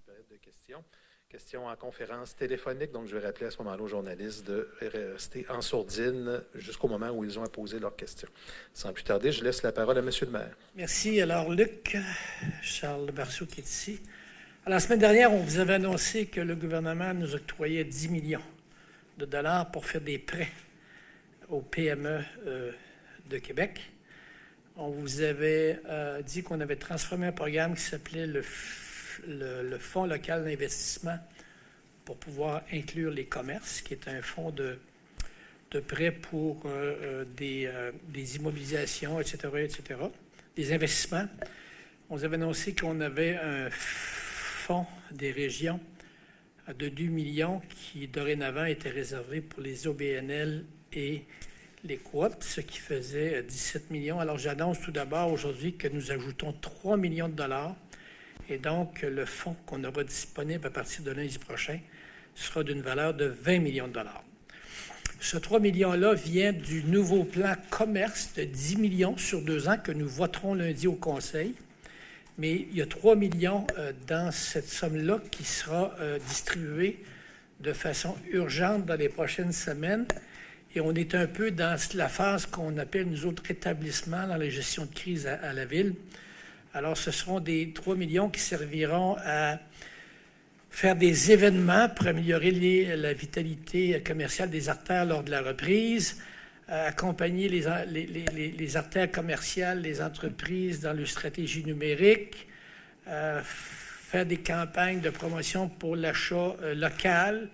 période de questions. Questions en conférence téléphonique, donc je vais rappeler à ce moment-là aux journalistes de rester en sourdine jusqu'au moment où ils ont à poser leurs questions. Sans plus tarder, je laisse la parole à M. le maire. Merci. Alors, Luc, Charles Barceau qui est ici. Alors, la semaine dernière, on vous avait annoncé que le gouvernement nous octroyait 10 millions de dollars pour faire des prêts aux PME de Québec. On vous avait dit qu'on avait transformé un programme qui s'appelait le Fonds local d'investissement pour pouvoir inclure les commerces, qui est un fonds de prêts pour des immobilisations, etc., des investissements. On vous avait annoncé qu'on avait un fonds des régions de 2 millions qui, dorénavant, était réservé pour les OBNL et les coops, ce qui faisait 17 millions. Alors, j'annonce tout d'abord aujourd'hui que nous ajoutons 3 millions de dollars. Et donc, le fonds qu'on aura disponible à partir de lundi prochain sera d'une valeur de 20 millions de dollars. Ce 3 millions-là vient du nouveau plan commerce de 10 millions sur 2 ans que nous voterons lundi au Conseil. Mais il y a 3 millions dans cette somme-là qui sera distribuée de façon urgente dans les prochaines semaines. Et on est un peu dans la phase qu'on appelle, nous autres, rétablissement dans la gestion de crise à la ville. Alors, ce seront des 3 millions qui serviront à faire des événements pour améliorer la vitalité commerciale des artères lors de la reprise, accompagner les artères commerciales, les entreprises dans leur stratégie numérique, faire des campagnes de promotion pour l'achat local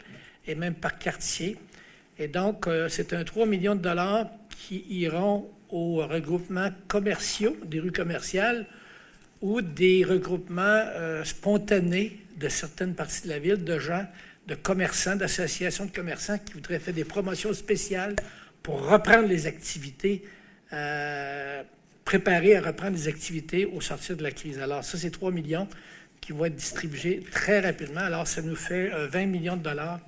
et même par quartier. Et donc, c'est un 3 millions de dollars qui iront aux regroupements commerciaux, des rues commerciales, ou des regroupements spontanés de certaines parties de la ville, de gens, de commerçants, d'associations de commerçants qui voudraient faire des promotions spéciales pour reprendre les activités, préparer à reprendre les activités au sortir de la crise. Alors ça, c'est 3 millions qui vont être distribués très rapidement. Alors ça nous fait 20 millions de dollars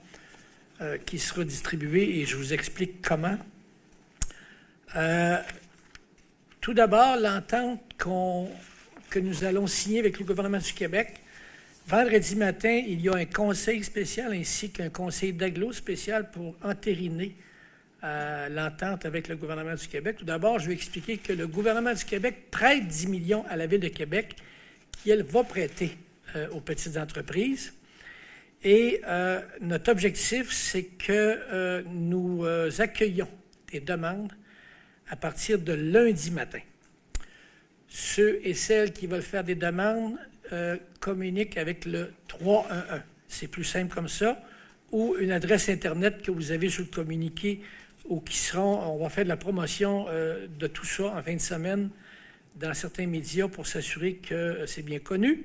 qui sera distribué et je vous explique comment. Tout d'abord, l'entente que nous allons signer avec le gouvernement du Québec. Vendredi matin, il y a un conseil spécial ainsi qu'un conseil d'agglo spécial pour entériner l'entente avec le gouvernement du Québec. Tout d'abord, je vais expliquer que le gouvernement du Québec prête 10 millions à la Ville de Québec qui, elle, va prêter aux petites entreprises. Et notre objectif, c'est que nous accueillons des demandes à partir de lundi matin. Ceux et celles qui veulent faire des demandes communiquent avec le 311. C'est plus simple comme ça. Ou une adresse Internet que vous avez sur le communiqué ou qui seront... On va faire de la promotion de tout ça en fin de semaine dans certains médias pour s'assurer que c'est bien connu.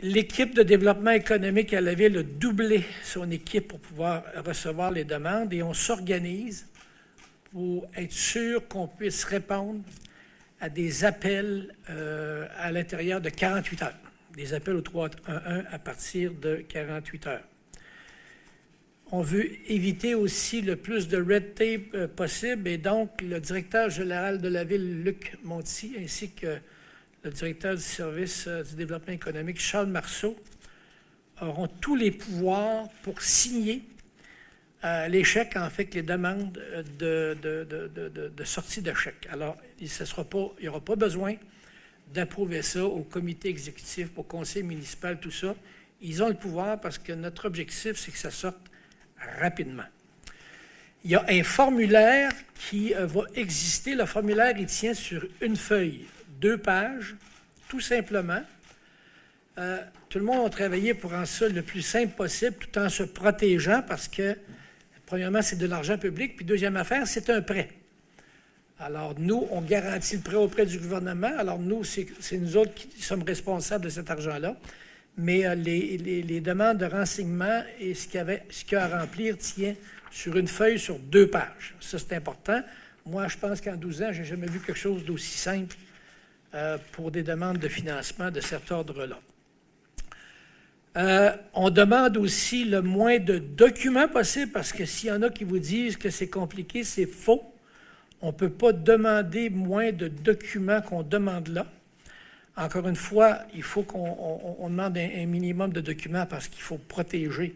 L'équipe de développement économique à la Ville a doublé son équipe pour pouvoir recevoir les demandes et on s'organise pour être sûr qu'on puisse répondre à des appels à l'intérieur de 48 heures. Des appels au 311 à partir de 48 heures. On veut éviter aussi le plus de red tape possible et donc le directeur général de la Ville, Luc Monti, ainsi que le directeur du service du développement économique, Charles Marceau, auront tous les pouvoirs pour signer les chèques, en fait, les demandes de sortie de chèques. Alors, il n'y aura pas besoin d'approuver ça au comité exécutif, au conseil municipal, tout ça. Ils ont le pouvoir parce que notre objectif, c'est que ça sorte rapidement. Il y a un formulaire qui va exister. Le formulaire, il tient sur une feuille, 2 pages, tout simplement. Tout le monde a travaillé pour rendre ça le plus simple possible, tout en se protégeant parce que, premièrement, c'est de l'argent public, puis deuxième affaire, c'est un prêt. Alors, nous, on garantit le prêt auprès du gouvernement. Alors, nous, c'est nous autres qui sommes responsables de cet argent-là. Mais les demandes de renseignement et ce qu'il y a à remplir tient sur une feuille sur 2 pages. Ça, c'est important. Moi, je pense qu'en 12 ans, je n'ai jamais vu quelque chose d'aussi simple pour des demandes de financement de cet ordre-là. On demande aussi le moins de documents possible parce que s'il y en a qui vous disent que c'est compliqué, c'est faux. On ne peut pas demander moins de documents qu'on demande là. Encore une fois, il faut qu'on demande un minimum de documents parce qu'il faut protéger.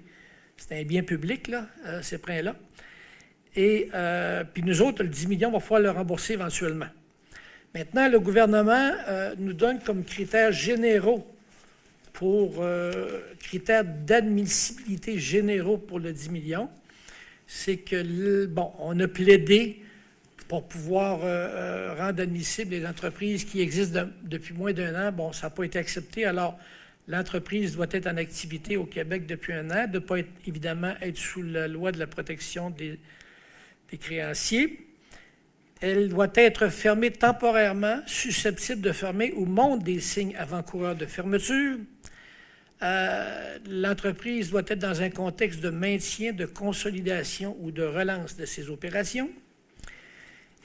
C'est un bien public, là, ces prêts-là. Et puis nous autres, le 10 millions, il va falloir le rembourser éventuellement. Maintenant, le gouvernement nous donne comme critères généraux critères d'admissibilité généraux pour le 10 millions. C'est que, on a plaidé pour pouvoir rendre admissibles les entreprises qui existent depuis moins d'1 an. Bon, ça n'a pas été accepté. Alors, l'entreprise doit être en activité au Québec depuis 1 an, de ne pas évidemment être sous la loi de la protection des créanciers. Elle doit être fermée temporairement, susceptible de fermer ou montre des signes avant-coureurs de fermeture. L'entreprise doit être dans un contexte de maintien, de consolidation ou de relance de ses opérations.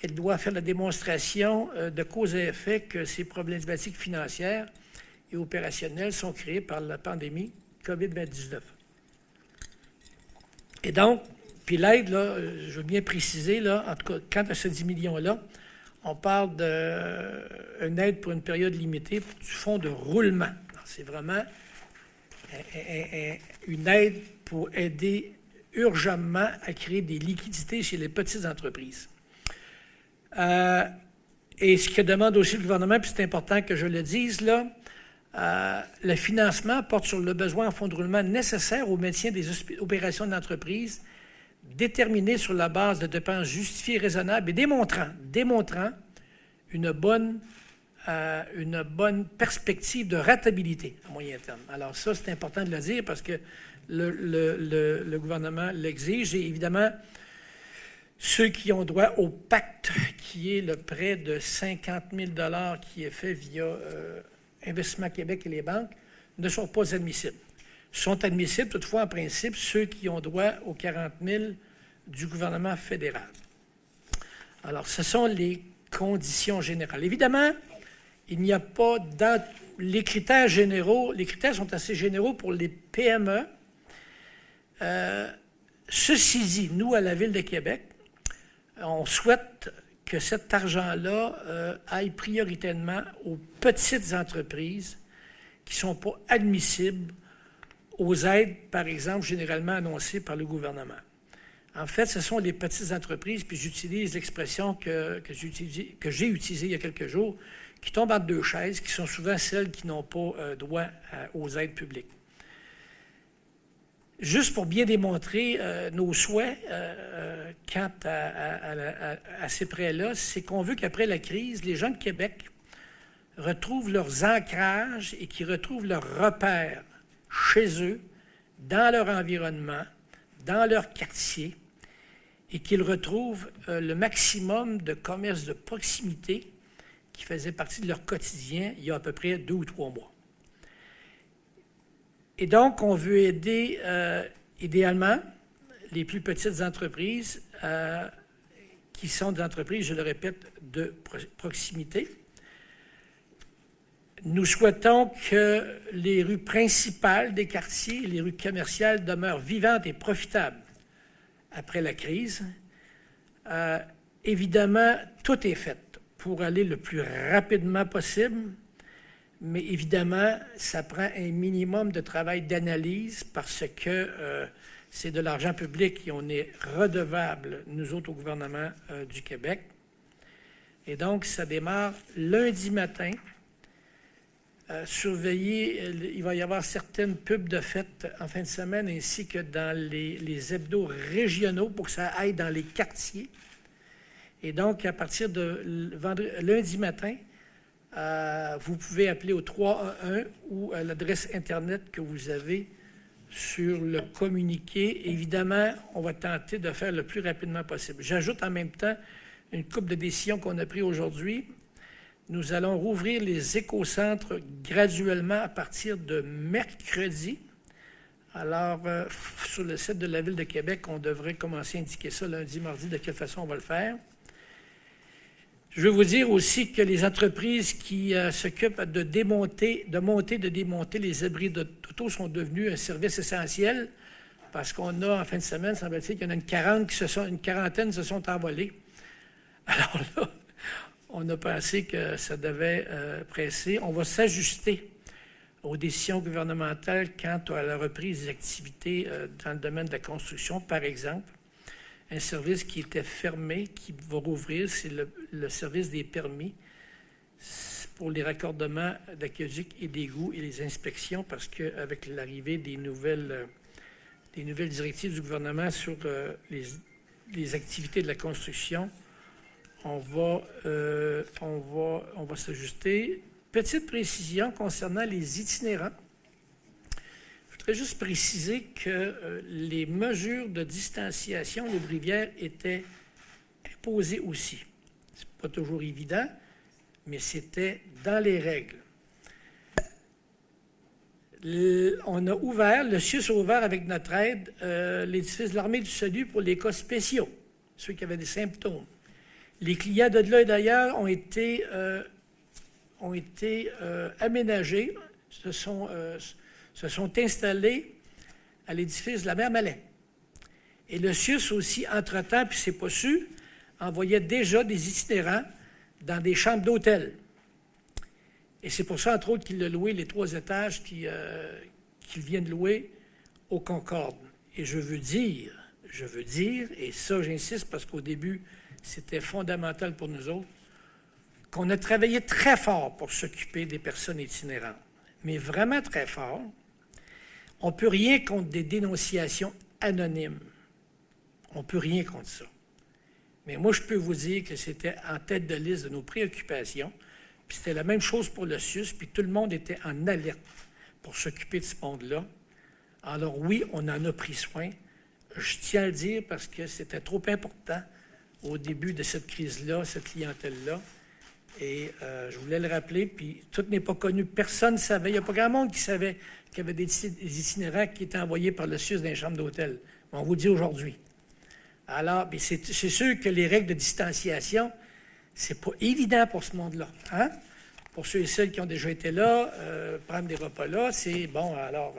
Elle doit faire la démonstration de cause et effet que ces problématiques financières et opérationnelles sont créées par la pandémie COVID-19. Et donc, puis l'aide, là, je veux bien préciser, là, en tout cas, quant à ce 10 millions-là, on parle d'une aide pour une période limitée du fonds de roulement. C'est vraiment une aide pour aider urgemment à créer des liquidités chez les petites entreprises. Et ce que demande aussi le gouvernement, puis c'est important que je le dise, là, le financement porte sur le besoin en fonds de roulement nécessaire au maintien des opérations de l'entreprise, déterminé sur la base de dépenses justifiées, raisonnables et démontrant une bonne perspective de rentabilité à moyen terme. Alors ça, c'est important de le dire parce que le gouvernement l'exige. Et évidemment, ceux qui ont droit au pacte, qui est le prêt de 50 000 $ qui est fait via Investissement Québec et les banques, ne sont pas admissibles. Sont admissibles, toutefois, en principe, ceux qui ont droit aux 40 000 du gouvernement fédéral. Alors, ce sont les conditions générales. Évidemment, il n'y a pas dans les critères généraux, les critères sont assez généraux pour les PME. Ceci dit, nous, à la Ville de Québec, on souhaite que cet argent-là aille prioritairement aux petites entreprises qui ne sont pas admissibles aux aides, par exemple, généralement annoncées par le gouvernement. En fait, ce sont les petites entreprises, puis j'utilise l'expression que j'ai utilisée il y a quelques jours, qui tombent entre deux chaises, qui sont souvent celles qui n'ont pas droit aux aides publiques. Juste pour bien démontrer nos souhaits quant à ces prêts-là, c'est qu'on veut qu'après la crise, les gens de Québec retrouvent leurs ancrages et qu'ils retrouvent leurs repères chez eux, dans leur environnement, dans leur quartier, et qu'ils retrouvent le maximum de commerce de proximité qui faisait partie de leur quotidien il y a à peu près 2 ou 3 mois. Et donc, on veut aider idéalement les plus petites entreprises qui sont des entreprises, je le répète, de proximité. Nous souhaitons que les rues principales des quartiers, les rues commerciales demeurent vivantes et profitables après la crise. Évidemment, tout est fait pour aller le plus rapidement possible, mais évidemment, ça prend un minimum de travail d'analyse parce que c'est de l'argent public et on est redevable, nous autres, au gouvernement du Québec. Et donc, ça démarre lundi matin. Surveiller, il va y avoir certaines pubs de fête en fin de semaine ainsi que dans les hebdos régionaux pour que ça aille dans les quartiers. Et donc, à partir de lundi matin, vous pouvez appeler au 311 ou à l'adresse Internet que vous avez sur le communiqué. Évidemment, on va tenter de faire le plus rapidement possible. J'ajoute en même temps une couple de décisions qu'on a prises aujourd'hui. Nous allons rouvrir les écocentres graduellement à partir de mercredi. Alors, sur le site de la Ville de Québec, on devrait commencer à indiquer ça lundi, mardi, de quelle façon on va le faire. Je veux vous dire aussi que les entreprises qui s'occupent de monter, de démonter les abris d'auto sont devenus un service essentiel parce qu'on a, en fin de semaine, semble-t-il, qu'il y en a une quarantaine se sont envolés. Alors là, on a pensé que ça devait presser. On va s'ajuster aux décisions gouvernementales quant à la reprise des activités dans le domaine de la construction. Par exemple, un service qui était fermé, qui va rouvrir, c'est le service des permis pour les raccordements d'aqueducs et d'égouts et les inspections, parce qu'avec l'arrivée des nouvelles directives du gouvernement sur les activités de la construction, on va s'ajuster. Petite précision concernant les itinérants. Je voudrais juste préciser que les mesures de distanciation de Brivière étaient imposées aussi. Ce n'est pas toujours évident, mais c'était dans les règles. On a ouvert, le CIUS a ouvert avec notre aide l'édifice de l'Armée du Salut pour les cas spéciaux, ceux qui avaient des symptômes. Les clients de là et d'ailleurs ont été aménagés, se sont installés à l'édifice de la mère Mallet. Et le CIUS aussi, entre-temps, puis c'est pas su, envoyait déjà des itinérants dans des chambres d'hôtel. Et c'est pour ça, entre autres, qu'il a loué les 3 étages qu'il vient de louer au Concorde. Et je veux dire, et ça j'insiste parce qu'au début, c'était fondamental pour nous autres, qu'on a travaillé très fort pour s'occuper des personnes itinérantes, mais vraiment très fort. On ne peut rien contre des dénonciations anonymes. On ne peut rien contre ça. Mais moi, je peux vous dire que c'était en tête de liste de nos préoccupations, puis c'était la même chose pour le CIUS, puis tout le monde était en alerte pour s'occuper de ce monde-là. Alors oui, on en a pris soin. Je tiens à le dire parce que c'était trop important au début de cette crise-là, cette clientèle-là. Et je voulais le rappeler, puis tout n'est pas connu. Personne ne savait. Il n'y a pas grand monde qui savait qu'il y avait des itinérants qui étaient envoyés par le CIUS dans les chambres d'hôtel. On vous le dit aujourd'hui. Alors, c'est sûr que les règles de distanciation, c'est pas évident pour ce monde-là. Hein? Pour ceux et celles qui ont déjà été là, prendre des repas là, c'est bon. Alors,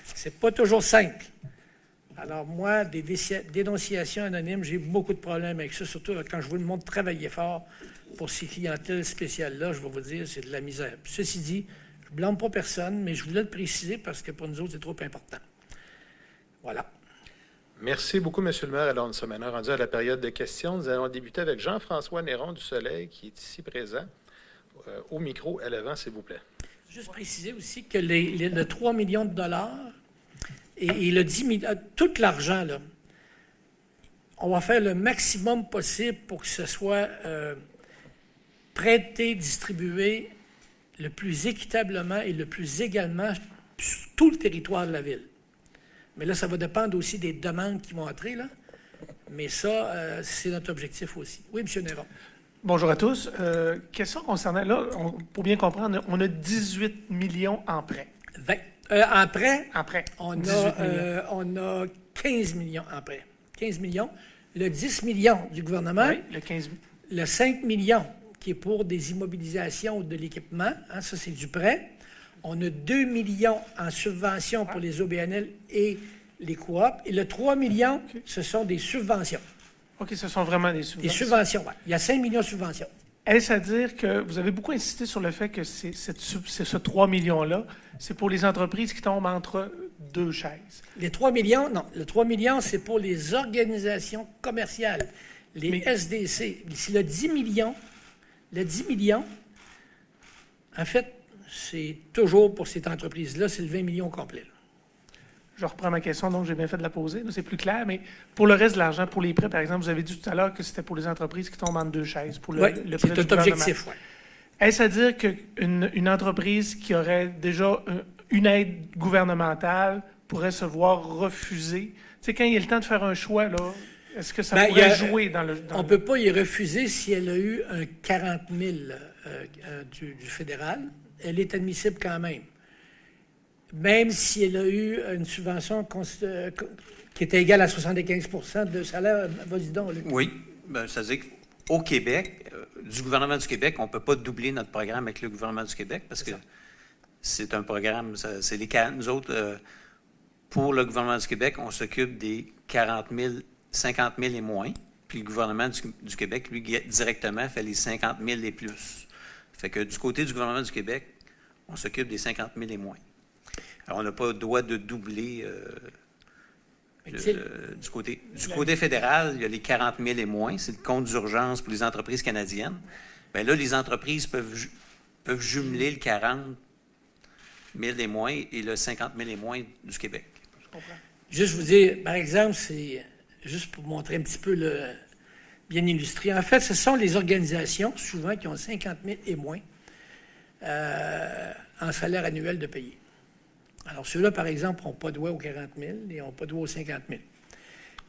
c'est pas toujours simple. Alors, moi, des dénonciations anonymes, j'ai beaucoup de problèmes avec ça, surtout quand je vois le monde travailler fort pour ces clientèles spéciales-là, je vais vous dire, c'est de la misère. Puis, ceci dit, je ne blâme pas personne, mais je voulais le préciser parce que pour nous autres, c'est trop important. Voilà. Merci beaucoup, M. le maire. Alors, nous sommes maintenant rendus à la période de questions. Nous allons débuter avec Jean-François Néron du Soleil, qui est ici présent. Au micro, à l'avant, s'il vous plaît. Juste préciser aussi que le 3 millions de dollars et le 10 millions, tout l'argent, là, on va faire le maximum possible pour que ce soit prêté, distribué le plus équitablement et le plus également sur tout le territoire de la ville. Mais là, ça va dépendre aussi des demandes qui vont entrer, là. Mais ça, c'est notre objectif aussi. Oui, M. Néron. Bonjour à tous. Question concernant, là, pour bien comprendre, on a 18 millions en prêt. 20. En prêt, En prêt. on a 15 millions en prêt. 15 millions. Le 10 millions du gouvernement. Oui, le 15 Le 5 millions qui est pour des immobilisations de l'équipement. Hein, ça, c'est du prêt. On a 2 millions en subventions pour les OBNL et les coops. Et le 3 millions, ce sont des subventions. OK, ce sont vraiment des subventions. Des subventions, oui. Il y a 5 millions de subventions. Est-ce à dire que vous avez beaucoup insisté sur le fait que c'est ce 3 millions-là, c'est pour les entreprises qui tombent entre 2 chaises? Les 3 millions, non. Le 3 millions, c'est pour les organisations commerciales, les SDC. C'est le 10 millions. Le 10 millions, en fait, c'est toujours pour cette entreprise-là, c'est le 20 millions complet. Là. Je reprends ma question, donc j'ai bien fait de la poser. C'est plus clair, mais pour le reste de l'argent, pour les prêts, par exemple, vous avez dit tout à l'heure que c'était pour les entreprises qui tombent entre 2 chaises. Pour Oui, le c'est un objectif, oui. Est-ce à dire qu'une entreprise qui aurait déjà une aide gouvernementale pourrait se voir refuser? Tu sais, quand il y a le temps de faire un choix, là, est-ce que ça pourrait jouer dans le... On ne peut pas y refuser si elle a eu un 40 000 du fédéral. Elle est admissible quand même. Même si elle a eu une subvention qui était égale à 75 % de salaire. Vas-y donc, Luc. Oui. C'est-à-dire qu'au Québec, du gouvernement du Québec, on ne peut pas doubler notre programme avec le gouvernement du Québec parce que c'est un programme, nous autres, pour le gouvernement du Québec, on s'occupe des 40 000, 50 000 et moins. puis le gouvernement du Québec, lui, directement, fait les 50 000 et plus. Fait que du côté du gouvernement du Québec, on s'occupe des 50 000 et moins. Alors, on n'a pas le droit de doubler du côté fédéral, il y a les 40 000 et moins, c'est le compte d'urgence pour les entreprises canadiennes. Bien là, les entreprises peuvent jumeler le 40 000 et moins et le 50 000 et moins du Québec. Je comprends. Juste vous dire, par exemple, c'est juste pour montrer un petit peu bien illustré. En fait, ce sont les organisations, souvent, qui ont 50 000 et moins en salaire annuel de payer. Alors, ceux-là, par exemple, n'ont pas de droit aux 40 000 et n'ont pas de droit aux 50 000.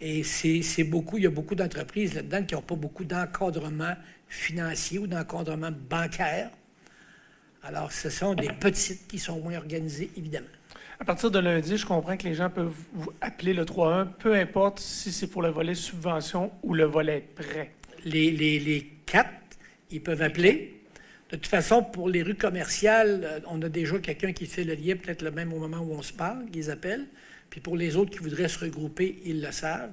Et c'est beaucoup, il y a beaucoup d'entreprises là-dedans qui n'ont pas beaucoup d'encadrement financier ou d'encadrement bancaire. Alors, ce sont des petites qui sont moins organisées, évidemment. À partir de lundi, je comprends que les gens peuvent vous appeler le 3-1, peu importe si c'est pour le volet subvention ou le volet prêt. Les 4, ils peuvent appeler. De toute façon, pour les rues commerciales, on a déjà quelqu'un qui fait le lien, peut-être le même au moment où on se parle, ils appellent. Puis pour les autres qui voudraient se regrouper, ils le savent.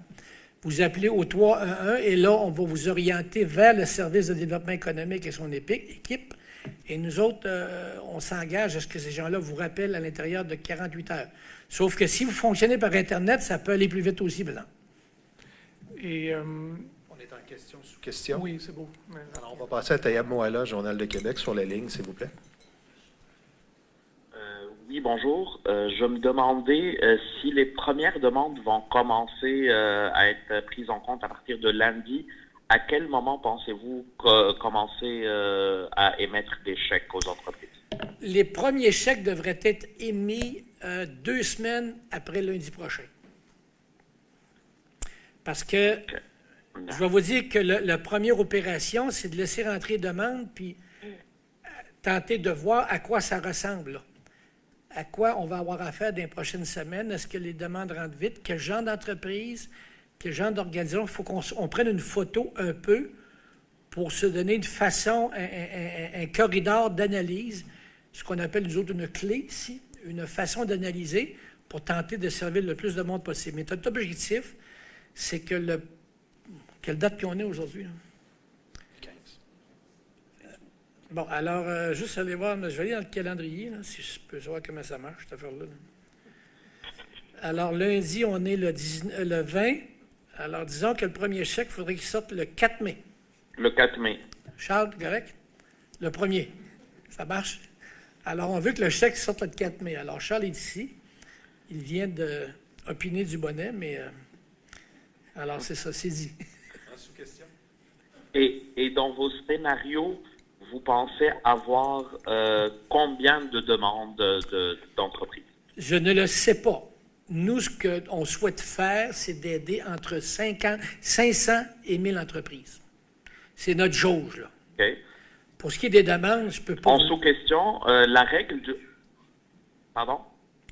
Vous appelez au 311 et là, on va vous orienter vers le service de développement économique et son équipe. Et nous autres, on s'engage à ce que ces gens-là vous rappellent à l'intérieur de 48 heures. Sauf que si vous fonctionnez par Internet, ça peut aller plus vite aussi, maintenant. Et, On est en question sous question. oui, c'est beau. Alors, on va passer à Tayab Moala, Journal de Québec, sur la ligne, s'il vous plaît. Oui, bonjour. Je me demandais si les premières demandes vont commencer à être prises en compte à partir de lundi. À quel moment pensez-vous commencer à émettre des chèques aux entreprises? Les premiers chèques devraient être émis 2 semaines après lundi prochain. Parce que, je vais vous dire que la première opération, c'est de laisser rentrer les demandes, puis tenter de voir à quoi ça ressemble, là. À quoi on va avoir affaire dans les prochaines semaines. Est-ce que les demandes rentrent vite? Quel genre d'entreprise? Quel genre d'organisation? Il faut qu'on prenne une photo un peu pour se donner une façon, un corridor d'analyse, ce qu'on appelle nous autres une clé ici, une façon d'analyser pour tenter de servir le plus de monde possible. Mais notre objectif, c'est que quelle date qu'on est aujourd'hui? Là? 15. Bon, alors, juste aller voir, je vais aller dans le calendrier, là, si je peux savoir comment ça marche, cette affaire-là. Alors, lundi, on est le 20. Alors, disons que le premier chèque, il faudrait qu'il sorte le 4 mai. Le 4 mai. Charles, correct? Le premier. Ça marche? Alors, on veut que le chèque sorte le 4 mai. Alors, Charles est ici. Il vient d'opiner du bonnet, mais... alors, c'est ça, c'est dit. En sous-question. Et dans vos scénarios, vous pensez avoir combien de demandes d'entreprises? Je ne le sais pas. Nous, ce qu'on souhaite faire, c'est d'aider entre 500 et 1000 entreprises. C'est notre jauge, là. Okay. Pour ce qui est des demandes, je peux pas... En sous-question, la règle du... Pardon?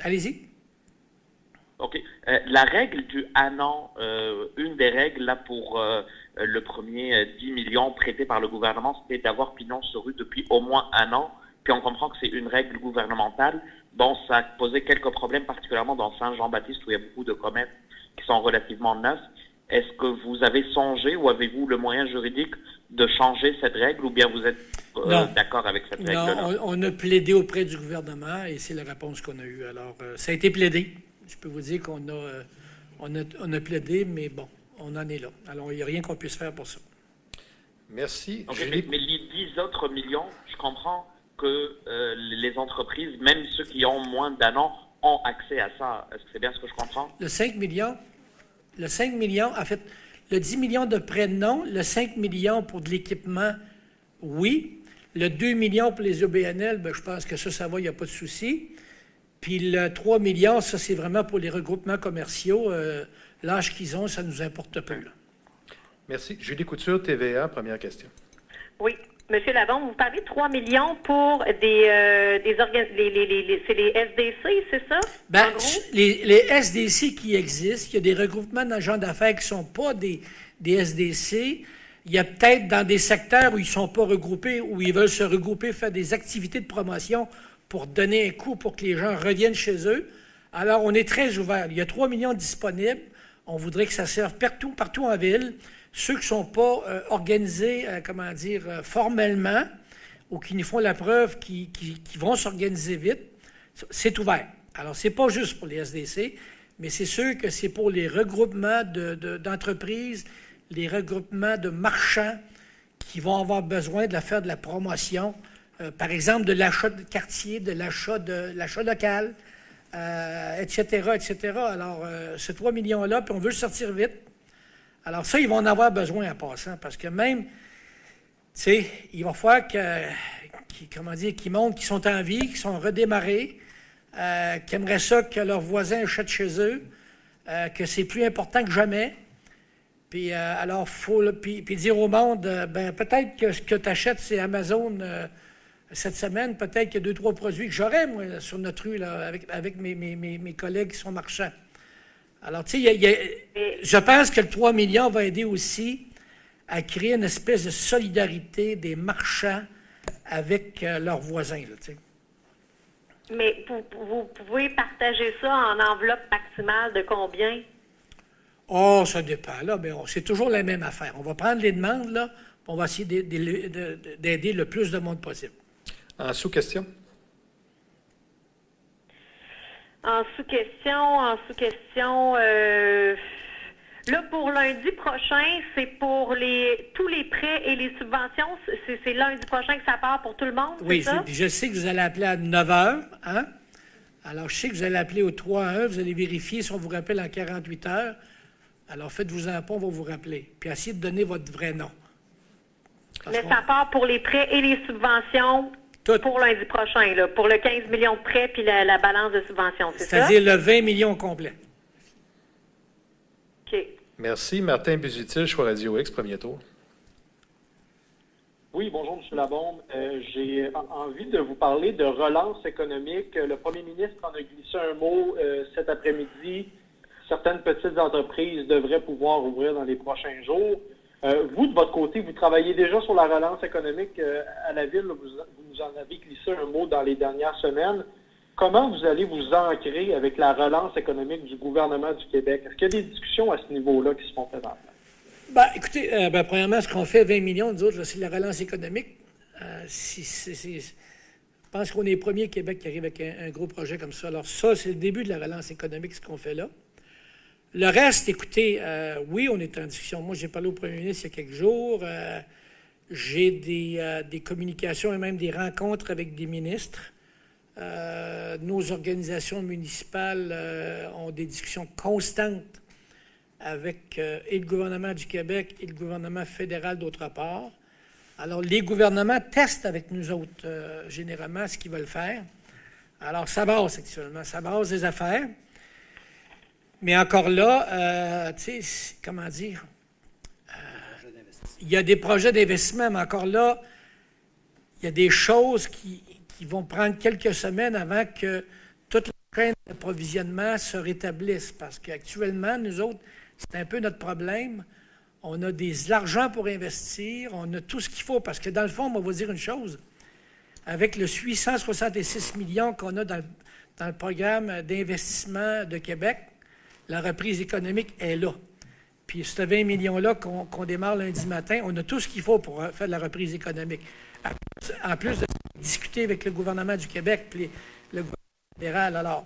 Allez-y. OK. La règle du un an, une des règles là pour le premier 10 millions prêtés par le gouvernement, c'était d'avoir pignon sur rue depuis au moins un an. Puis on comprend que c'est une règle gouvernementale. Bon, ça a posé quelques problèmes, particulièrement dans Saint-Jean-Baptiste, où il y a beaucoup de commerces qui sont relativement neufs. Est-ce que vous avez songé ou avez-vous le moyen juridique de changer cette règle ou bien vous êtes d'accord avec cette règle-là? Non, on a plaidé auprès du gouvernement et c'est la réponse qu'on a eue. Alors, ça a été plaidé. Je peux vous dire qu'on a plaidé, mais bon, on en est là. Alors, il n'y a rien qu'on puisse faire pour ça. Merci. Okay, mais les 10 autres millions, je comprends que les entreprises, même ceux qui ont moins d'un an, ont accès à ça. Est-ce que c'est bien ce que je comprends? Le 5 millions, en fait, le 10 millions de prêts, non. Le 5 millions pour de l'équipement, oui. Le 2 millions pour les OBNL, bien, je pense que ça va, il n'y a pas de souci. Puis le 3 millions, ça, c'est vraiment pour les regroupements commerciaux. L'âge qu'ils ont, ça nous importe peu, là. Merci. Julie Couture, TVA, première question. Oui. Monsieur Labonte, vous parlez de 3 millions pour c'est les SDC, c'est ça? Bien, les SDC qui existent, il y a des regroupements d'agents d'affaires qui ne sont pas des SDC. Il y a peut-être dans des secteurs où ils ne sont pas regroupés, où ils veulent se regrouper, faire des activités de promotion pour donner un coup pour que les gens reviennent chez eux. Alors, on est très ouvert. Il y a 3 millions disponibles. On voudrait que ça serve partout en ville. Ceux qui ne sont pas organisés, formellement, ou qui nous font la preuve qui vont s'organiser vite, c'est ouvert. Alors, ce n'est pas juste pour les SDC, mais c'est sûr que c'est pour les regroupements d'entreprises, les regroupements de marchands qui vont avoir besoin de faire de la promotion, par exemple de l'achat de quartier, de l'achat local, etc., etc. Alors, ce 3 millions-là, puis on veut le sortir vite. Alors ça, ils vont en avoir besoin en passant, parce que même, tu sais, il va falloir qu'ils montrent qu'ils sont en vie, qu'ils sont redémarrés, qu'ils aimeraient ça que leurs voisins achètent chez eux, que c'est plus important que jamais. Puis alors, puis dire au monde, peut-être que ce que tu achètes, c'est Amazon cette semaine, peut-être qu'il y a 2-3 produits que j'aurais, moi, sur notre rue, là, avec mes collègues qui sont marchands. Alors, tu sais, je pense que le 3 millions va aider aussi à créer une espèce de solidarité des marchands avec leurs voisins, là, tu sais. Mais vous pouvez partager ça en enveloppe maximale de combien? Oh, ça dépend, là, mais c'est toujours la même affaire. On va prendre les demandes, là, puis on va essayer d'aider le plus de monde possible. En sous-question? En sous-question, là, pour lundi prochain, c'est pour tous les prêts et les subventions. C'est lundi prochain que ça part pour tout le monde, oui, c'est ça? Je sais que vous allez appeler à 9 h, hein? Alors, je sais que vous allez appeler au 3-1, vous allez vérifier si on vous rappelle en 48 heures. Alors, faites-vous-en pas, on va vous rappeler. Puis, essayez de donner votre vrai nom. Mais ça part pour les prêts et les subventions pour lundi prochain, là, pour le 15 millions de prêts puis la balance de subventions, c'est ça? C'est-à-dire le 20 millions complet. OK. Merci. Martin Busutil, Choix Radio X, premier tour. Oui, bonjour, M. Labombe. J'ai envie de vous parler de relance économique. Le premier ministre en a glissé un mot cet après-midi. Certaines petites entreprises devraient pouvoir ouvrir dans les prochains jours. Vous, de votre côté, vous travaillez déjà sur la relance économique à la Ville. Vous nous en avez glissé un mot dans les dernières semaines. Comment vous allez vous ancrer avec la relance économique du gouvernement du Québec? Est-ce qu'il y a des discussions à ce niveau-là qui se font présentement? Écoutez, premièrement, ce qu'on fait, 20 millions, nous autres, c'est la relance économique. Je pense qu'on est les premiers Québec qui arrive avec un gros projet comme ça. Alors ça, c'est le début de la relance économique, ce qu'on fait là. Le reste, écoutez, oui, on est en discussion. Moi, j'ai parlé au premier ministre il y a quelques jours. J'ai des communications et même des rencontres avec des ministres. Nos organisations municipales ont des discussions constantes avec et le gouvernement du Québec et le gouvernement fédéral d'autre part. Alors, les gouvernements testent avec nous autres, généralement, ce qu'ils veulent faire. Alors, ça base actuellement, ça base des affaires. Mais encore là, tu sais, comment dire, il y a des projets d'investissement, mais encore là, il y a des choses qui vont prendre quelques semaines avant que toute la chaîne d'approvisionnement se rétablisse. Parce qu'actuellement, nous autres, c'est un peu notre problème. On a de l'argent pour investir, on a tout ce qu'il faut. Parce que dans le fond, on va vous dire une chose. Avec le 866 millions qu'on a dans le programme d'investissement de Québec, la reprise économique est là. Puis, ce 20 millions-là qu'on démarre lundi matin, on a tout ce qu'il faut pour faire de la reprise économique. En plus de discuter avec le gouvernement du Québec puis le gouvernement fédéral. Alors,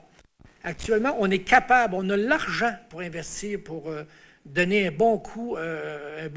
actuellement, on est capable, on a l'argent pour investir, pour donner un bon coup, un bon